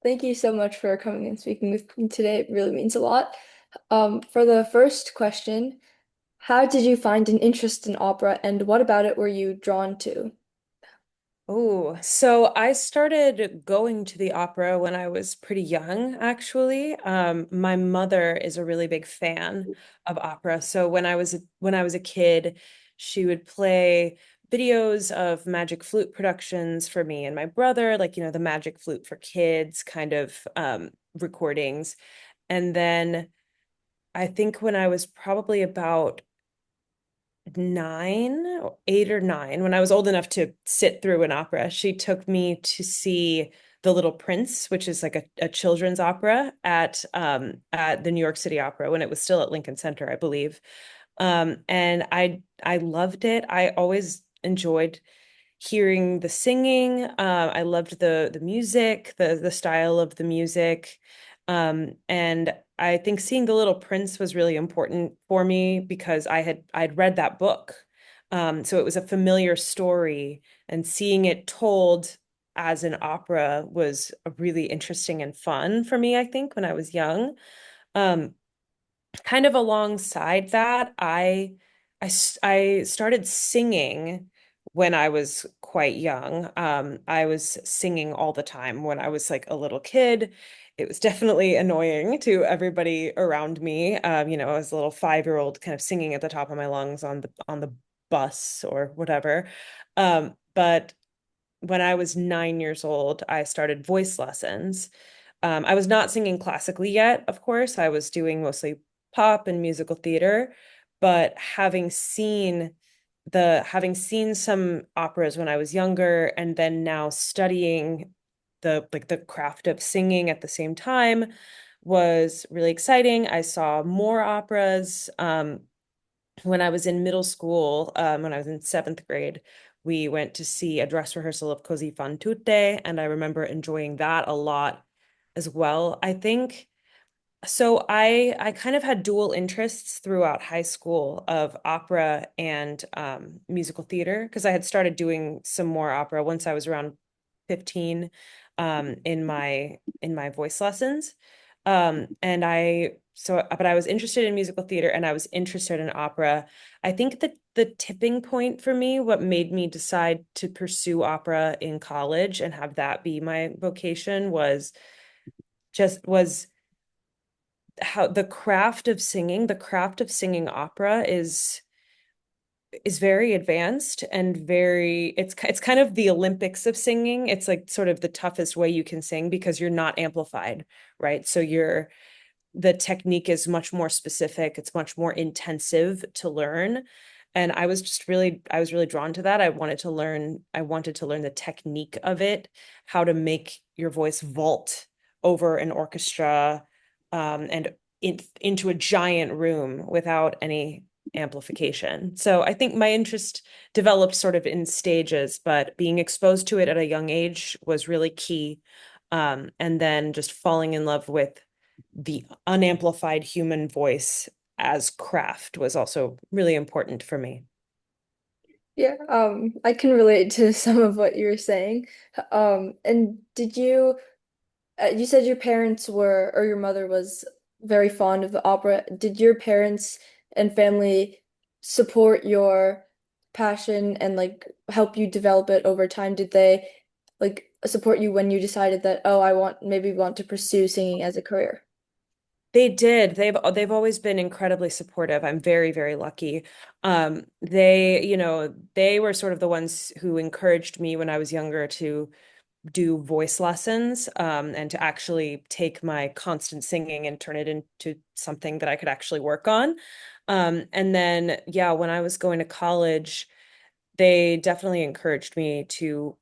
Thank you so much for coming and speaking with me today. It really means a lot. For the first question, how did you find an interest in opera and what about it were you drawn to? Oh, so I started going to the opera when I was pretty young, actually. My mother is a really big fan of opera. So when I was a kid, she would play videos of magic flute productions for me and my brother, like, the magic flute for kids kind of recordings. And then I think when I was probably about 8 or 9, when I was old enough to sit through an opera, she took me to see The Little Prince, which is like a children's opera at the New York City Opera when it was still at Lincoln Center, I believe. And I loved it. I always enjoyed hearing the singing. I loved the music, the style of the music. And I think seeing The Little Prince was really important for me because I'd read that book. So it was a familiar story, and seeing it told as an opera was really interesting and fun for me, I think, when I was young. Um, Kind of alongside that, I started singing when I was quite young. I was singing all the time when I was like a little kid. It was definitely annoying to everybody around me. I was a little 5-year-old kind of singing at the top of my lungs on the bus or whatever. But when I was 9 years old, I started voice lessons. I was not singing classically yet, of course. I was doing mostly pop and musical theater, but having seen some operas when I was younger and then now studying the craft of singing at the same time was really exciting. I saw more operas. When I was in middle school, when I was in seventh grade, we went to see a dress rehearsal of Così fan tutte, and I remember enjoying that a lot as well. I think so. I kind of had dual interests throughout high school of opera and musical theater because I had started doing some more opera once I was around 15 in my voice lessons. But I was interested in musical theater and I was interested in opera. I think that the tipping point for me, what made me decide to pursue opera in college and have that be my vocation was how the craft of singing opera is very advanced and it's kind of the Olympics of singing. It's like sort of the toughest way you can sing because you're not amplified, right? So the technique is much more specific, it's much more intensive to learn. And I was really drawn to that. I wanted to learn the technique of it, how to make your voice vault over an orchestra, and into a giant room without any amplification. So I think my interest developed sort of in stages, but being exposed to it at a young age was really key. And then just falling in love with the unamplified human voice as craft was also really important for me. Yeah, I can relate to some of what you were saying. And you said your parents were, or your mother was very fond of the opera. Did your parents and family support your passion and like help you develop it over time? Did they like support you when you decided that, oh, maybe want to pursue singing as a career? They did. They've always been incredibly supportive. I'm very, very lucky. They were sort of the ones who encouraged me when I was younger to do voice lessons, and to actually take my constant singing and turn it into something that I could actually work on. And then, yeah, when I was going to college, they definitely encouraged me to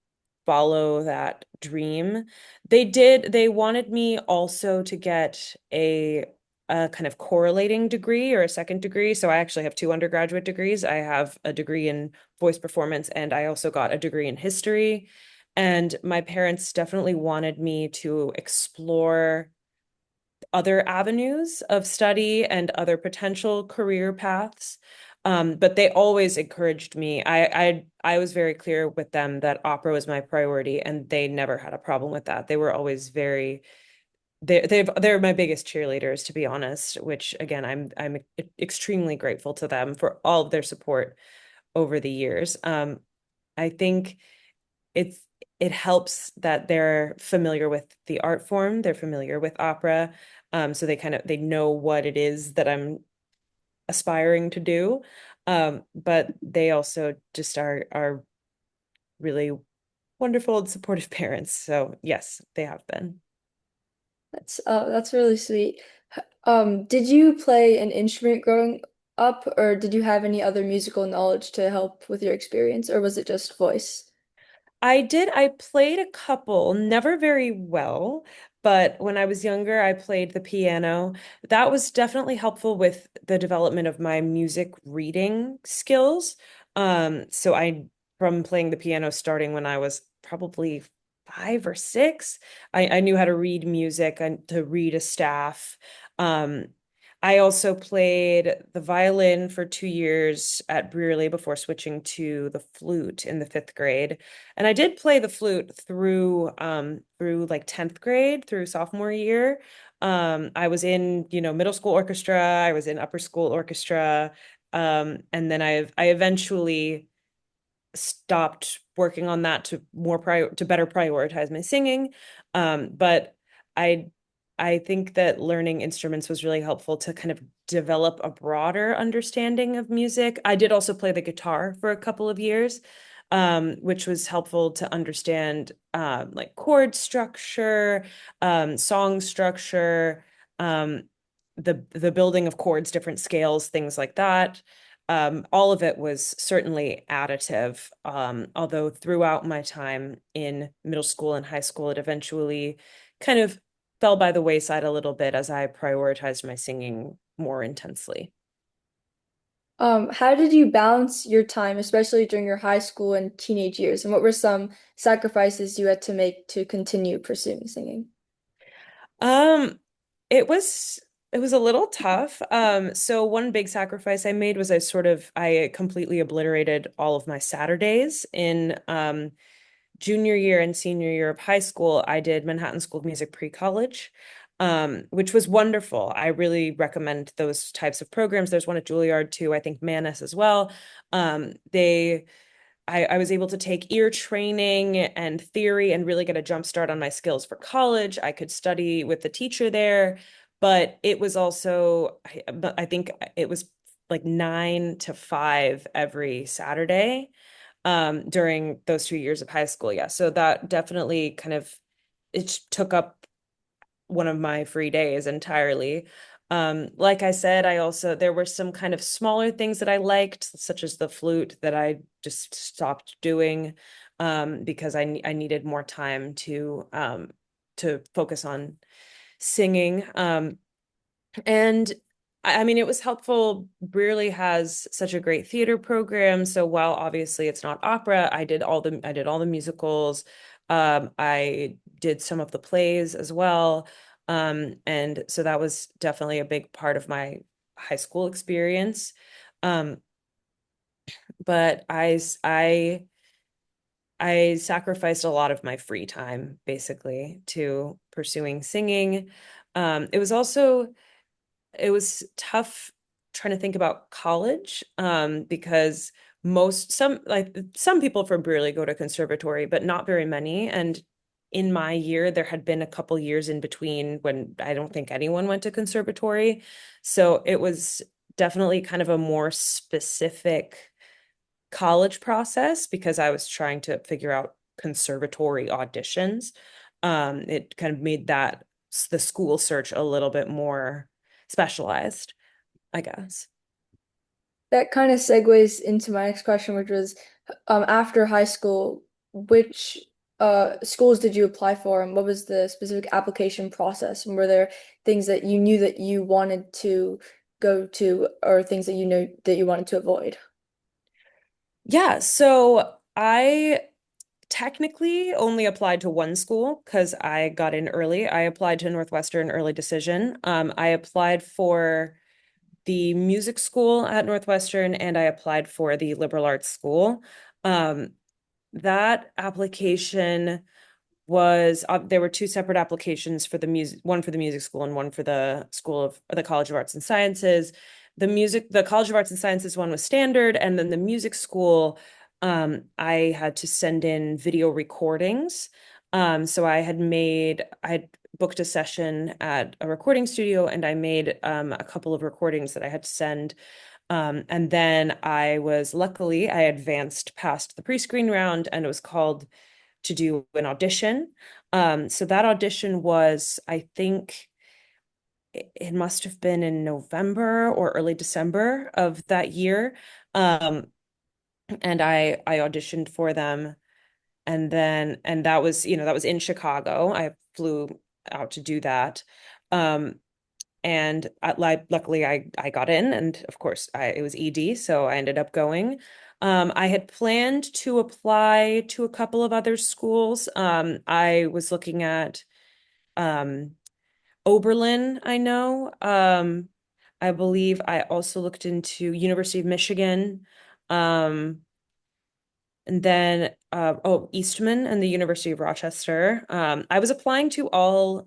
follow that dream. They wanted me also to get a kind of correlating degree or a second degree. So I actually have two undergraduate degrees. I have a degree in voice performance and I also got a degree in history. And my parents definitely wanted me to explore other avenues of study and other potential career paths. But they always encouraged me. I was very clear with them that opera was my priority, and they never had a problem with that. They were always very they're my biggest cheerleaders, to be honest, which again, I'm extremely grateful to them for all of their support over the years. I think it's it helps that they're familiar with the art form, they're familiar with opera, so they know what it is that I'm aspiring to do. But they also just are really wonderful and supportive parents. So yes, they have been. That's really sweet. Did you play an instrument growing up, or did you have any other musical knowledge to help with your experience, or was it just voice? I played a couple, never very well, but when I was younger, I played the piano. That was definitely helpful with the development of my music reading skills. So from playing the piano starting when I was probably 5 or 6, I knew how to read music and to read a staff. Um, I also played the violin for 2 years at Brearley before switching to the flute in the 5th grade. And I did play the flute through like 10th grade, through sophomore year. I was in, middle school orchestra, I was in upper school orchestra. And then I eventually stopped working on that to better prioritize my singing. But I I think that learning instruments was really helpful to kind of develop a broader understanding of music. I did also play the guitar for a couple of years, which was helpful to understand like chord structure, song structure, um, the building of chords, different scales, things like that. All of it was certainly additive. Although throughout my time in middle school and high school, it eventually kind of fell by the wayside a little bit as I prioritized my singing more intensely. How did you balance your time, especially during your high school and teenage years, and what were some sacrifices you had to make to continue pursuing singing? Um, it was a little tough. So one big sacrifice I made was I completely obliterated all of my Saturdays in junior year and senior year of high school. I did Manhattan School of Music pre-college, which was wonderful. I really recommend those types of programs. There's one at Juilliard too, I think Manus as well. They I was able to take ear training and theory and really get a jump start on my skills for college. I could study with the teacher there, but it was also, I think it was like 9 to 5 every Saturday during those 2 years of high school. Yeah. So that definitely it took up one of my free days entirely. Like I said, there were some kind of smaller things that I liked, such as the flute, that I just stopped doing because I needed more time to focus on singing. And I mean, it was helpful. Brearley has such a great theater program. So while obviously it's not opera, I did all the musicals. I did some of the plays as well. And so that was definitely a big part of my high school experience. Um, but I sacrificed a lot of my free time basically to pursuing singing. It was also it was tough trying to think about college because some people from Brearley go to conservatory, but not very many. And in my year, there had been a couple years in between when I don't think anyone went to conservatory. So it was definitely kind of a more specific college process because I was trying to figure out conservatory auditions. It kind of made the school search a little bit more specialized, I guess. That kind of segues into my next question, which was after high school, which schools did you apply for, and what was the specific application process? And were there things that you knew that you wanted to go to, or things that you know that you wanted to avoid? Yeah, so I technically only applied to one school because I got in early. I applied to Northwestern early decision. I applied for the music school at Northwestern and I applied for the liberal arts school. Um, that application was there were two separate applications for the music, one for the music school and one for the school of the College of Arts and Sciences. The College of Arts and Sciences one was standard, and then the music school, I had to send in video recordings. So I had booked a session at a recording studio, and I made a couple of recordings that I had to send. And then I advanced past the pre-screen round, and it was called to do an audition. So that audition was, I think it must have been in November or early December of that year. Um, and I auditioned for them, and that was, that was in Chicago. I flew out to do that. Um, and luckily I got in, and of course it was ED, so I ended up going. I had planned to apply to a couple of other schools. I was looking at um, Oberlin, I know. I believe I also looked into University of Michigan. Um, and then Eastman and the University of Rochester. I was applying to all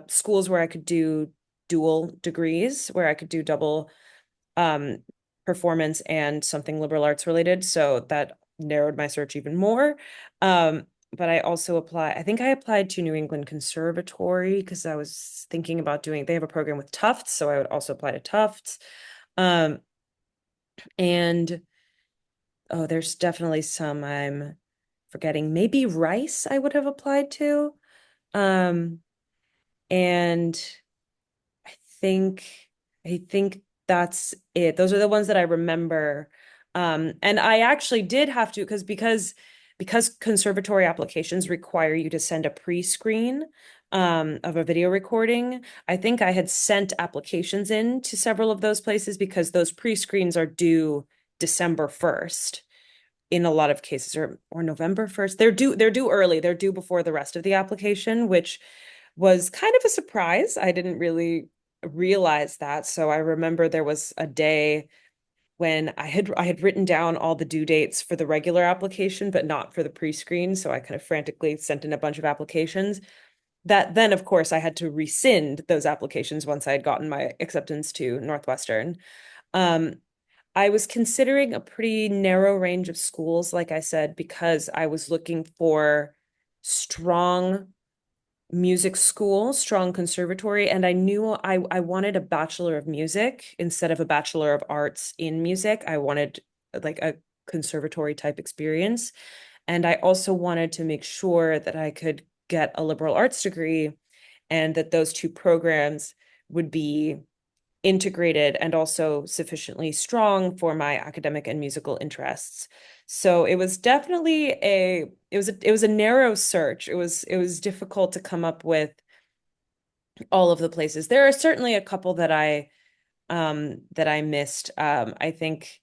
schools where I could do dual degrees, where I could do double um, performance and something liberal arts related. So that narrowed my search even more. But I think I applied to New England Conservatory because I was thinking about they have a program with Tufts, so I would also apply to Tufts. Um, and oh, there's definitely some I'm forgetting. Maybe Rice I would have applied to. Um, and I think I think that's it. Those are the ones that I remember. And I actually did have to because conservatory applications require you to send a pre-screen of a video recording. I think I had sent applications in to several of those places because those pre-screens are due December 1st in a lot of cases, or November 1st. They're due early. They're due before the rest of the application, which was kind of a surprise. I didn't really realize that. So I remember there was a day when I had written down all the due dates for the regular application, but not for the pre-screen. So I kind of frantically sent in a bunch of applications. That then, of course, I had to rescind those applications once I had gotten my acceptance to Northwestern. Um, I was considering a pretty narrow range of schools, like I said, because I was looking for strong music school, strong conservatory, and I knew I wanted a Bachelor of Music instead of a Bachelor of Arts in music. I wanted like a conservatory type experience. And I also wanted to make sure that I could get a liberal arts degree and that those two programs would be integrated and also sufficiently strong for my academic and musical interests. So it was definitely it was a narrow search. It was difficult to come up with all of the places. There are certainly a couple that I missed. I think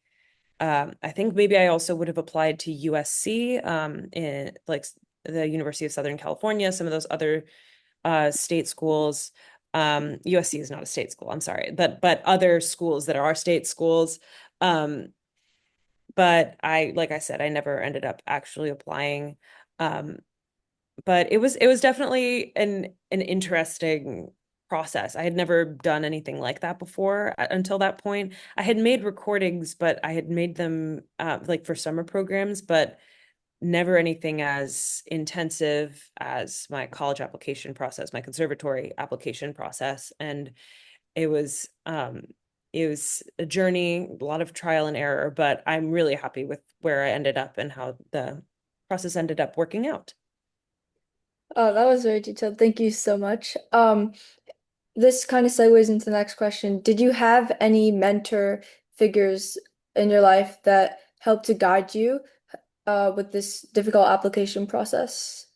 maybe I also would have applied to USC in like the University of Southern California, some of those other state schools. USC is not a state school, I'm sorry, but other schools that are state schools. Um, but like I said, I never ended up actually applying. Um, but it was definitely an interesting process. I had never done anything like that before until that point. I had made recordings, but I had made them like for summer programs, but never anything as intensive as my college application process, my conservatory application process. And it was um it was a journey, a lot of trial and error, but I'm really happy with where I ended up and how the process ended up working out. Oh, that was very detailed. Thank you so much. This kind of segues into the next question. Did you have any mentor figures in your life that helped to guide you with this difficult application process?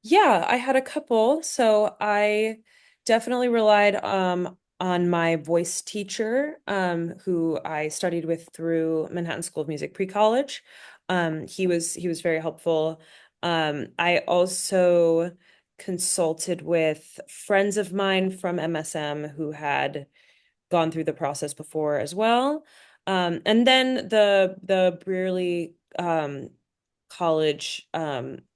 Yeah, I had a couple. So I definitely relied on my voice teacher, who I studied with through Manhattan School of Music pre-college. He was very helpful. I also consulted with friends of mine from MSM who had gone through the process before as well. And then the Brearley college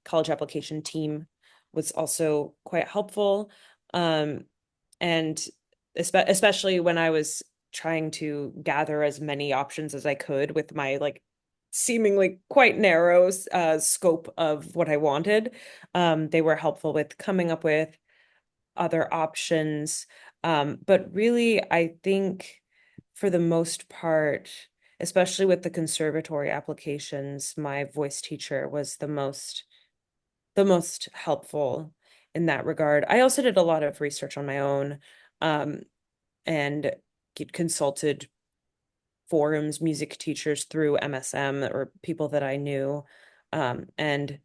application team was also quite helpful. Um, and especially when I was trying to gather as many options as I could with my like seemingly quite narrow scope of what I wanted. They were helpful with coming up with other options. But really, I think for the most part, especially with the conservatory applications, my voice teacher was the most helpful in that regard. I also did a lot of research on my own, um, and consulted forums, music teachers through MSM or people that I knew. And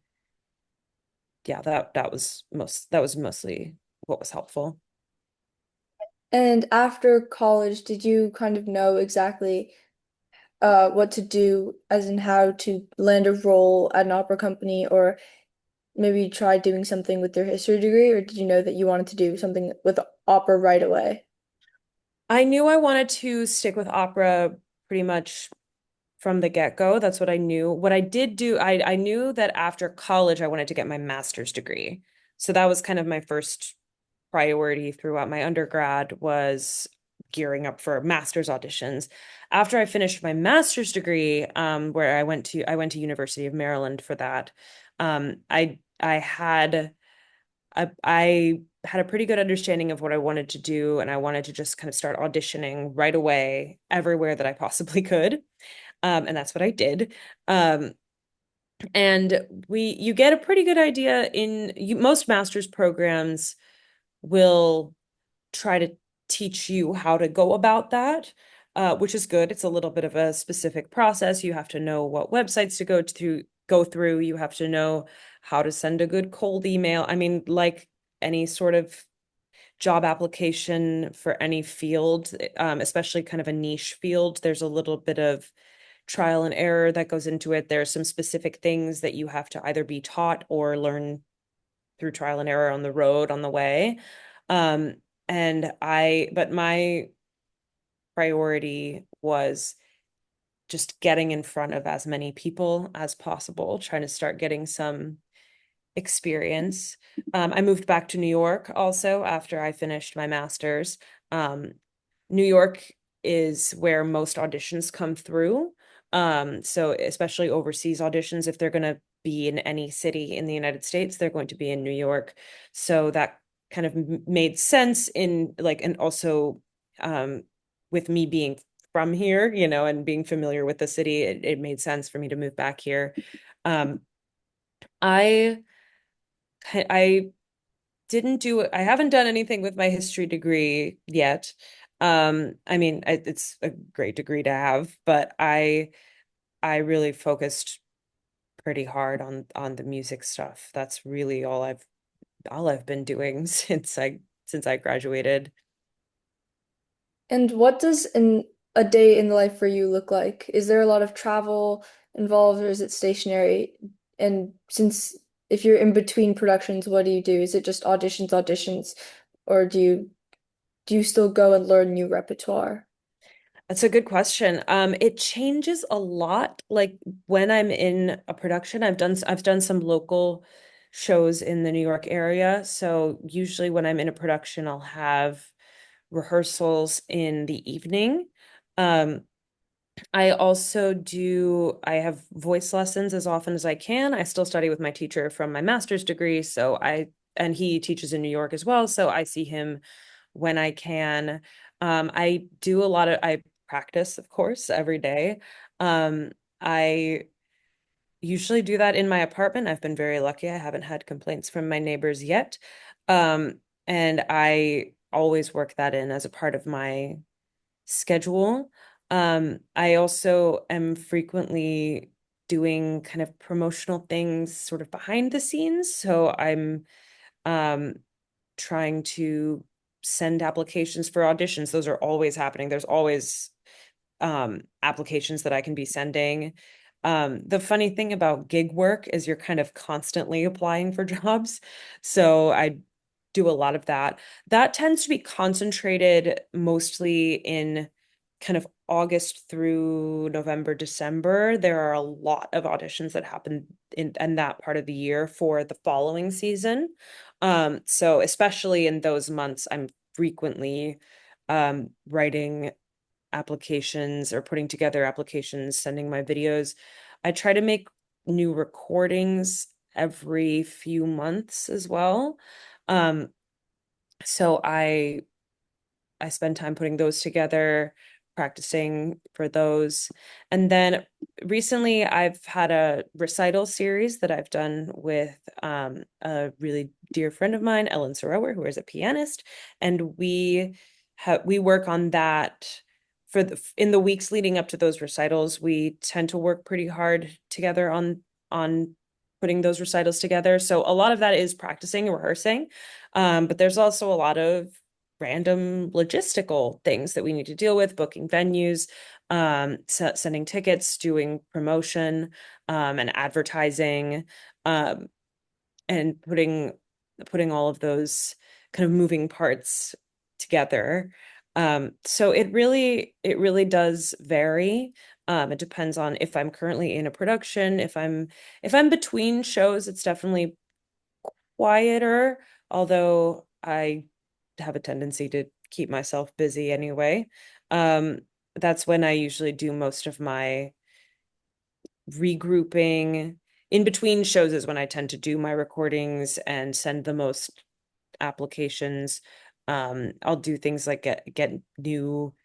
yeah, that was mostly what was helpful. And after college, did you kind of know exactly what to do, as in how to land a role at an opera company, or maybe try doing something with your history degree, or did you know that you wanted to do something with opera right away? I knew I wanted to stick with opera pretty much from the get-go. That's what I knew. What I did do, I knew that after college I wanted to get my master's degree. So that was kind of my first priority throughout my undergrad was gearing up for master's auditions. After I finished my master's degree, where I went to University of Maryland for that, I had a pretty good understanding of what I wanted to do, and I wanted to just kind of start auditioning right away everywhere that I possibly could. And that's what I did. Um, and you get a pretty good idea most master's programs will try to teach you how to go about that, which is good. It's a little bit of a specific process. You have to know what websites to go through. You have to know how to send a good cold email. I mean, like any sort of job application for any field, especially kind of a niche field, there's a little bit of trial and error that goes into it. There's some specific things that you have to either be taught or learn through trial and error on the road on the way. Um, but my priority was just getting in front of as many people as possible, trying to start getting some experience. I moved back to New York also after I finished my master's. Um, New York is where most auditions come through. So especially overseas auditions, if they're going to be in any city in the United States, they're going to be in New York. So that kind of made sense in like, and also um, with me being from here, and being familiar with the city, it made sense for me to move back here. Um, I I I haven't done anything with my history degree yet. I mean, it's a great degree to have, but I really focused pretty hard on the music stuff. That's really all I've been doing since I graduated. And what does a day in the life for you look like? Is there a lot of travel involved, or is it stationary? And since if you're in between productions, what do you do? Is it just auditions, auditions, or do you still go and learn new repertoire? That's a good question. It changes a lot. Like when I'm in a production, I've done some local shows in the New York area. So usually when I'm in a production, I'll have rehearsals in the evening. Um, I have voice lessons as often as I can. I still study with my teacher from my master's degree, and he teaches in New York as well, so I see him when I can. I practice, of course, every day. I usually do that in my apartment. I've been very lucky. I haven't had complaints from my neighbors yet. And I always work that in as a part of my schedule. I also am frequently doing kind of promotional things sort of behind the scenes. So I'm um, trying to send applications for auditions. Those are always happening. There's always applications that I can be sending. The funny thing about gig work is you're kind of constantly applying for jobs. So I do a lot of that. That tends to be concentrated mostly in kind of August through November, December, there are a lot of auditions that happen in that part of the year for the following season. So especially in those months, I'm frequently writing applications or putting together applications, sending my videos. I try to make new recordings every few months as well. Um, so I spend time putting those together, practicing for those. And then recently I've had a recital series that I've done with a really dear friend of mine, Ellen Sorower, who is a pianist, and we work on that for in the weeks leading up to those recitals. We tend to work pretty hard together on putting those recitals together. So a lot of that is practicing and rehearsing. But there's also a lot of random logistical things that we need to deal with, booking venues, sending tickets, doing promotion, and advertising, um, and putting all of those kind of moving parts together. So it really does vary. It depends on if I'm currently in a production, if I'm between shows, it's definitely quieter, although I have a tendency to keep myself busy anyway. Um, that's when I usually do most of my regrouping. In between shows is when I tend to do my recordings and send the most applications. I'll do things like get new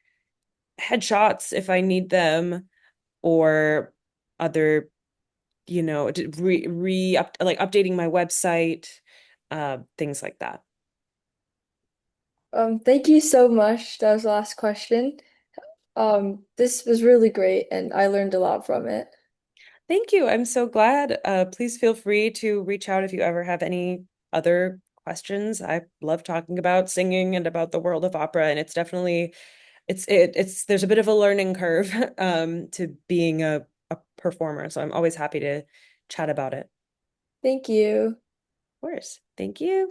headshots if I need them, or other, like updating my website, things like that. Thank you so much. That was the last question. This was really great and I learned a lot from it. Thank you. I'm so glad. Please feel free to reach out if you ever have any other questions. I love talking about singing and about the world of opera, and it's definitely it's there's a bit of a learning curve to being a performer. So I'm always happy to chat about it. Thank you. Of course. Thank you.